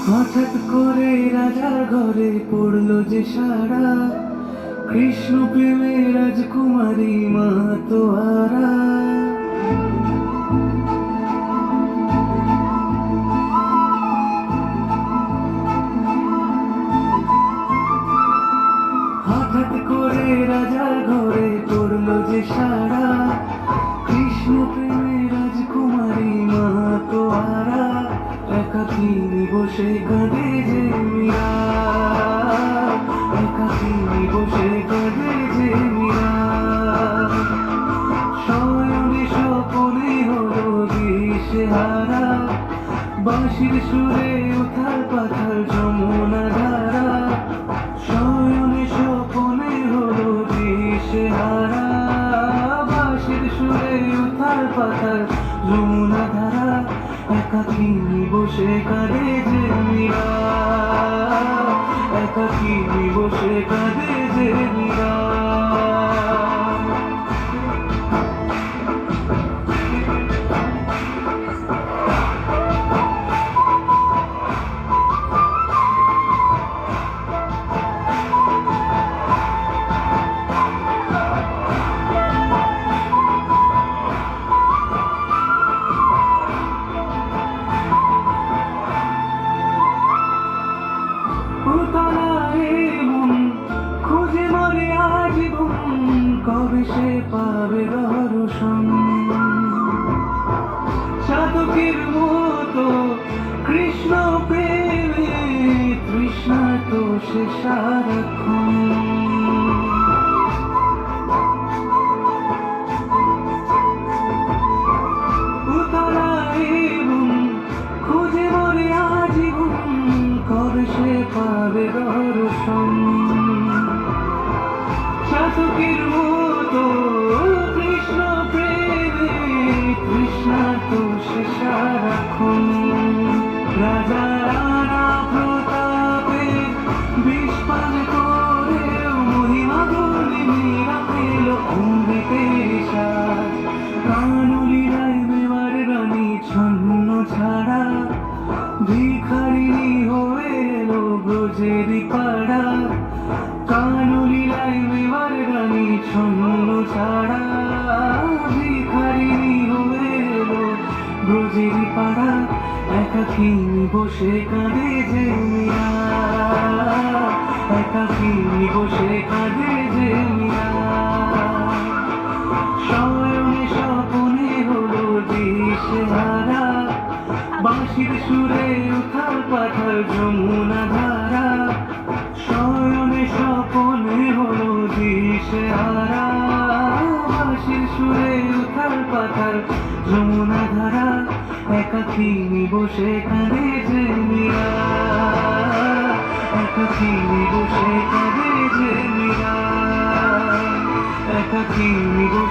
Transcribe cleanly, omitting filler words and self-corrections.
হঠাৎ করে রাজার ঘরে পড়লো যে সারা, কৃষ্ণ প্রেমে রাজকুমারী মাতোয়ারা। হঠাৎ করে রাজার ঘরে পড়লো যে সারা, কৃষ্ণ প্রেমে রাজকুমারী মাতোয়ারা। একাকিনী বসে কাঁদে যে মীরা, একাকিনী বসে কাঁদে যে মীরা। শয়নে স্বপনে হলো দিশেহারা, বাঁশির সুরে উথাল পাথাল যমুনা ধারা। শয়নে স্বপনে হলো দিশেহারা, বাঁশির সুরে উথাল পাথাল যমুনা ধারা। একাকিনী বসে কাঁদে যে মীরা, একাকিনী বসে কাঁদে যে মীরা। খুঁজে মরে আজীবন, কবে সে পাবে দর্শন। সাধকের মতো কৃষ্ণ প্রেমে তৃষ্ণা তো সে সারাক্ষণ। খুঁজে মরে আজীবন, কবে সে পাবে দর্শন। সাধকের মতো কৃষ্ণ প্রেমে তৃষ্ণা তো সে সারাক্ষণ। রাজা রানা প্রতাপে বিষ পান করে মহিমা বলে মীরা পেল অমৃতের স্বাদ। কানুলীলায় মেওয়ার রানী ছন্ন ছাড়া, ভিখারিণী হয়ে এলো ব্রজেরই পাড়া। কানুলীলায় মেওয়ার রানী ছন্ন ছাড়া, ভিখারিণী হয়ে এলো ব্রজেরই পাড়া। একাকিনী বসে কাঁদে যে মীরা, একাকিনী বসে কাঁদে যে মীরা। শয়নে স্বপনে হলো দিশেহারা, বাঁশির সুরে উথাল পাথাল যমুনা ধারা। শয়নে স্বপনে হলো দিশেহারা, বাঁশির সুরে উথাল পাথাল যমুনা ধারা। একাকিনী বসে কাঁদে যে মীরা, একাকিনী বসে কাঁদে যে মীরা, একাকিনী বসে